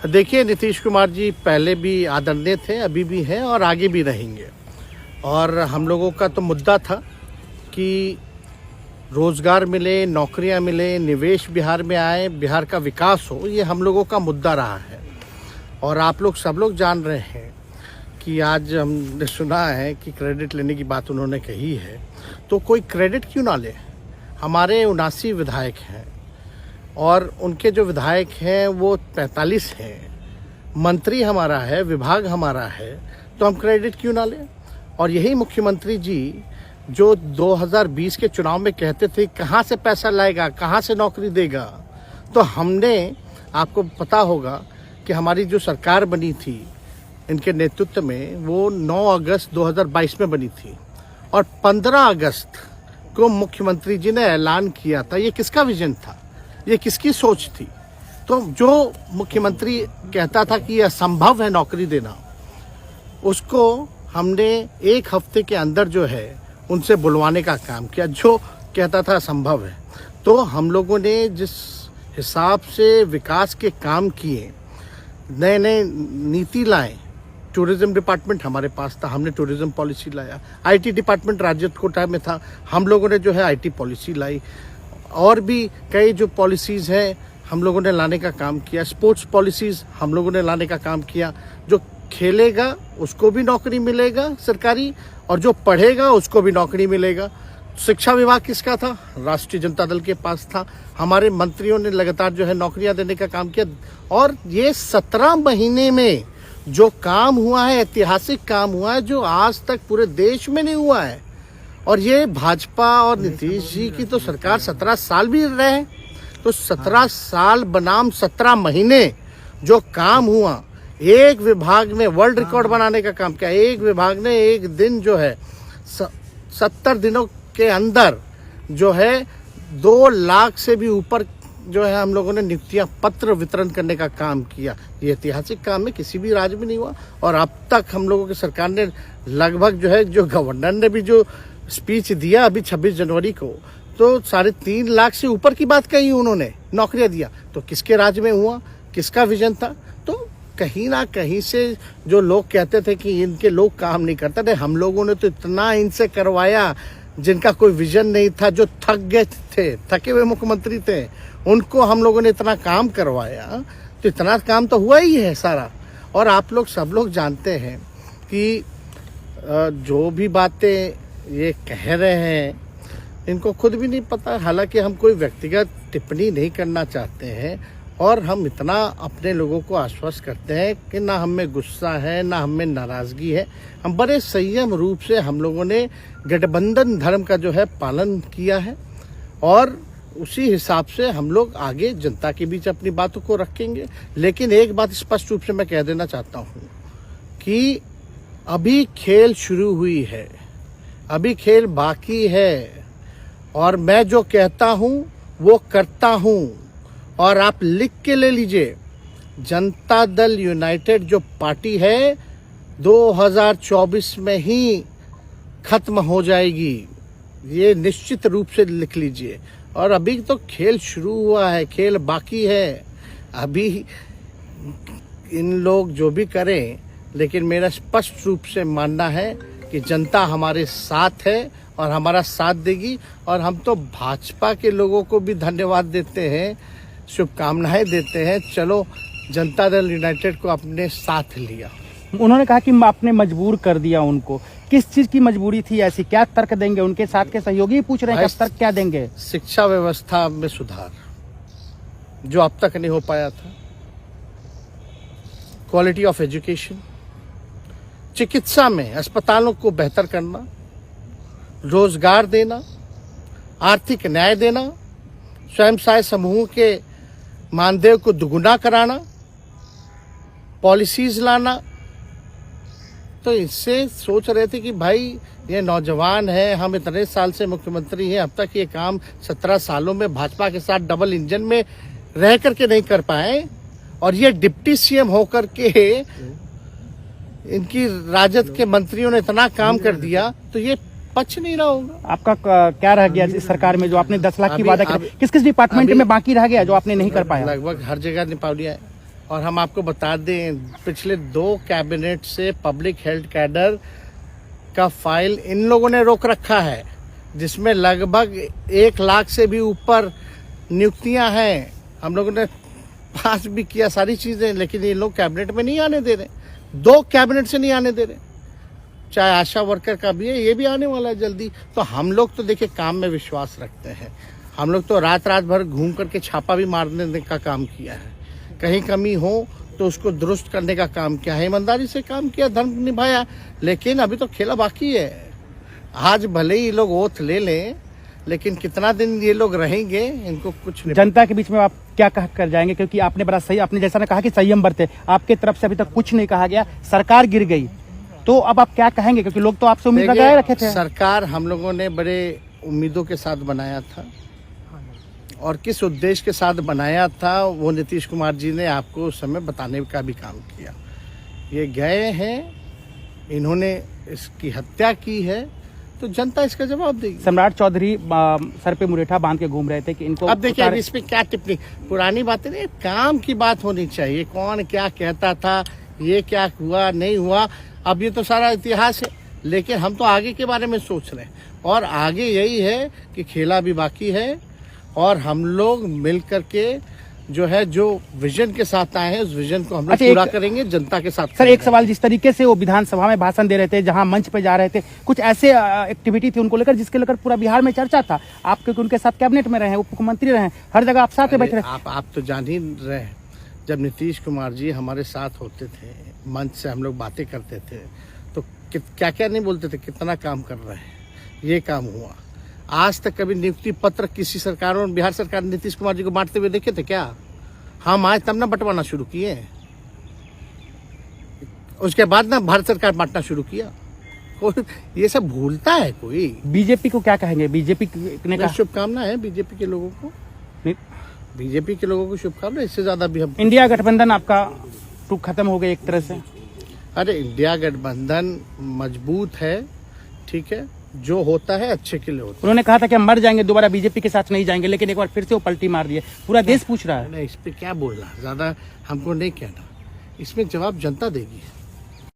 देखिए, नीतीश कुमार जी पहले भी आदरणीय थे, अभी भी हैं और आगे भी रहेंगे। और हम लोगों का तो मुद्दा था कि रोजगार मिले, नौकरियां मिले, निवेश बिहार में आए, बिहार का विकास हो, ये हम लोगों का मुद्दा रहा है। और आप लोग सब लोग जान रहे हैं कि आज हमने सुना है कि क्रेडिट लेने की बात उन्होंने कही है, तो कोई क्रेडिट क्यों ना ले। हमारे 79 विधायक हैं और उनके जो विधायक हैं वो 45 हैं, मंत्री हमारा है, विभाग हमारा है, तो हम क्रेडिट क्यों ना लें। और यही मुख्यमंत्री जी जो 2020 के चुनाव में कहते थे कहाँ से पैसा लाएगा, कहाँ से नौकरी देगा, तो हमने, आपको पता होगा कि हमारी जो सरकार बनी थी इनके नेतृत्व में, वो 9 अगस्त 2022 में बनी थी और 15 अगस्त को मुख्यमंत्री जी ने ऐलान किया था। ये किसका विजन था, ये किसकी सोच थी। तो जो मुख्यमंत्री कहता था कि यह असंभव है नौकरी देना, उसको हमने एक हफ्ते के अंदर जो है उनसे बुलवाने का काम किया, जो कहता था असंभव है। तो हम लोगों ने जिस हिसाब से विकास के काम किए, नए नए नीति लाए, टूरिज्म डिपार्टमेंट हमारे पास था, हमने टूरिज्म पॉलिसी लाया। आईटी डिपार्टमेंट राज्य कोटा में था, हम लोगों ने जो है आईटी पॉलिसी लाई। और भी कई जो पॉलिसीज़ हैं हम लोगों ने लाने का काम किया। स्पोर्ट्स पॉलिसीज़ हम लोगों ने लाने का काम किया। जो खेलेगा उसको भी नौकरी मिलेगा सरकारी, और जो पढ़ेगा उसको भी नौकरी मिलेगा। शिक्षा विभाग किसका था, राष्ट्रीय जनता दल के पास था। हमारे मंत्रियों ने लगातार जो है नौकरियां देने का काम किया। और ये 17 महीने में जो काम हुआ है, ऐतिहासिक काम हुआ है, जो आज तक पूरे देश में नहीं हुआ है। और ये भाजपा और नीतीश जी की तो सरकार 17 साल भी रहे, तो 17 साल बनाम 17 महीने जो काम हुआ, एक विभाग ने वर्ल्ड रिकॉर्ड बनाने का काम किया। एक विभाग ने एक दिन जो है 70 दिनों के अंदर जो है 2 लाख से भी ऊपर जो है हम लोगों ने नियुक्तियां पत्र वितरण करने का काम किया। ये ऐतिहासिक काम है, किसी भी राज्य में नहीं हुआ। और अब तक हम लोगों की सरकार ने लगभग जो है, जो गवर्नर ने भी जो स्पीच दिया अभी 26 जनवरी को, तो 3.5 लाख से ऊपर की बात कही उन्होंने, नौकरियां दिया। तो किसके राज्य में हुआ, किसका विजन था। तो कहीं ना कहीं से जो लोग कहते थे कि इनके लोग काम नहीं करते थे, हम लोगों ने तो इतना इनसे करवाया जिनका कोई विजन नहीं था, जो थक गए थे, थके हुए मुख्यमंत्री थे, उनको हम लोगों ने इतना काम करवाया। तो इतना काम तो हुआ ही है सारा। और आप लोग सब लोग जानते हैं कि जो भी बातें ये कह रहे हैं इनको खुद भी नहीं पता। हालांकि हम कोई व्यक्तिगत टिप्पणी नहीं करना चाहते हैं और हम इतना अपने लोगों को आश्वस्त करते हैं कि ना हम में गुस्सा है, ना हम में नाराज़गी है। हम बड़े संयम रूप से हम लोगों ने गठबंधन धर्म का जो है पालन किया है और उसी हिसाब से हम लोग आगे जनता के बीच अपनी बातों को रखेंगे। लेकिन एक बात स्पष्ट रूप से मैं कह देना चाहता हूँ कि अभी खेल शुरू हुई है, अभी खेल बाकी है। और मैं जो कहता हूँ वो करता हूँ। और आप लिख के ले लीजिए, जनता दल यूनाइटेड जो पार्टी है 2024 में ही खत्म हो जाएगी, ये निश्चित रूप से लिख लीजिए। और अभी तो खेल शुरू हुआ है, खेल बाकी है। अभी इन लोग जो भी करें, लेकिन मेरा स्पष्ट रूप से मानना है कि जनता हमारे साथ है और हमारा साथ देगी। और हम तो भाजपा के लोगों को भी धन्यवाद देते हैं, शुभकामनाएं देते हैं। चलो, जनता दल यूनाइटेड को अपने साथ लिया। उन्होंने कहा कि आपने मजबूर कर दिया उनको। किस चीज की मजबूरी थी ऐसी, क्या तर्क देंगे? उनके साथ के सहयोगी पूछ रहे हैं, तर्क क्या देंगे? शिक्षा व्यवस्था में सुधार जो अब तक नहीं हो पाया था, क्वालिटी ऑफ एजुकेशन, चिकित्सा में अस्पतालों को बेहतर करना, रोजगार देना, आर्थिक न्याय देना, स्वयं सहायता समूह के मानदेय को दुगुना कराना, पॉलिसीज लाना। तो इससे सोच रहे थे कि भाई ये नौजवान है, हम इतने साल से मुख्यमंत्री हैं, अब तक ये काम 17 सालों में भाजपा के साथ डबल इंजन में रह करके नहीं कर पाए, और ये डिप्टी सीएम होकर के इनकी राजद के मंत्रियों ने इतना काम कर दिया, तो ये पच नहीं रहा होगा। आपका क्या रह गया इस सरकार में जो आपने 10 लाख की वादा किया? किस किस डिपार्टमेंट में बाकी रह गया जो आपने नहीं कर पाया? लगभग हर जगह निपा लिया है। और हम आपको बता दें, पिछले 2 कैबिनेट से पब्लिक हेल्थ कैडर का फाइल इन लोगों ने रोक रखा है, जिसमें लगभग 1 लाख से भी ऊपर नियुक्तियां हैं। हम लोगों ने पास भी किया सारी चीजें, लेकिन ये लोग कैबिनेट में नहीं आने दे रहे। 2 कैबिनेट से नहीं आने दे रहे। चाहे आशा वर्कर का भी है, ये भी आने वाला है जल्दी। तो हम लोग तो देखिए काम में विश्वास रखते हैं। हम लोग तो रात भर घूम करके छापा भी मारने का काम किया है। कहीं कमी हो तो उसको दुरुस्त करने का काम किया है, ईमानदारी से काम किया, धर्म निभाया। लेकिन अभी तो खेला बाकी है। आज भले ही लोग ओथ ले लें, लेकिन कितना दिन ये लोग रहेंगे, इनको कुछ नहीं। जनता के बीच में आप क्या कह कर जाएंगे, क्योंकि आपने बड़ा सही, आपने जैसा ने कहा कि संयम बरते, आपके तरफ से अभी तक कुछ नहीं कहा गया, सरकार गिर गई, तो अब आप क्या कहेंगे, क्योंकि लोग तो आपसे उम्मीद लगाए रखे थे। सरकार हम लोगों ने बड़े उम्मीदों के साथ बनाया था, और किस उद्देश्य के साथ बनाया था वो नीतीश कुमार जी ने आपको उस समय बताने का भी काम किया। ये गए हैं, इन्होंने इसकी हत्या की है, तो जनता इसका जवाब देगी। सम्राट चौधरी सर पे मुरेठा बांध के घूम रहे थे कि इनको अब देखिए, इस पे क्या टिप्पणी, पुरानी बातें नहीं, काम की बात होनी चाहिए। कौन क्या कहता था, ये क्या हुआ नहीं हुआ, अब ये तो सारा इतिहास है। लेकिन हम तो आगे के बारे में सोच रहे हैं, और आगे यही है कि खेला भी बाकी है, और हम लोग मिल करके जो है, जो विजन के साथ आए हैं, उस विजन को हम लोग पूरा करेंगे जनता के साथ। सर, एक सवाल, जिस तरीके से वो विधानसभा में भाषण दे रहे थे, जहां मंच पे जा रहे थे, कुछ ऐसे एक्टिविटी थी उनको लेकर जिसके लेकर पूरा बिहार में चर्चा था। आप क्योंकि उनके साथ कैबिनेट में रहे हैं, उप मुख्यमंत्री रहे हैं, हर जगह आप साथ में बैठे रहे। आप तो जान ही रहे हैं, जब नीतीश कुमार जी हमारे साथ होते थे, मंच से हम लोग बातें करते थे, तो क्या क्या नहीं बोलते थे, कितना काम कर रहे हैं, ये काम हुआ। आज तक कभी नियुक्ति पत्र किसी सरकारों, बिहार सरकार ने नीतीश कुमार जी को बांटते हुए देखे थे क्या? हम आए तब ना बंटवाना शुरू किए, उसके बाद ना भारत सरकार बांटना शुरू किया। कोई ये सब भूलता है कोई? बीजेपी को क्या कहेंगे? बीजेपी ने कहा शुभकामना है बीजेपी के लोगों को, बीजेपी के लोगों को शुभकामना। इससे ज्यादा भी हम, इंडिया गठबंधन आपका टूक खत्म हो गई एक तरह से। अरे इंडिया गठबंधन मजबूत है, ठीक है, जो होता है अच्छे के लिए होता है। उन्होंने कहा था कि हम मर जाएंगे, दोबारा बीजेपी के साथ नहीं जाएंगे, लेकिन एक बार फिर से वो पलटी मार दिए। पूरा देश पूछ रहा है। नहीं, इस पे क्या बोलना, ज्यादा हमको नहीं कहना, इसमें जवाब जनता देगी।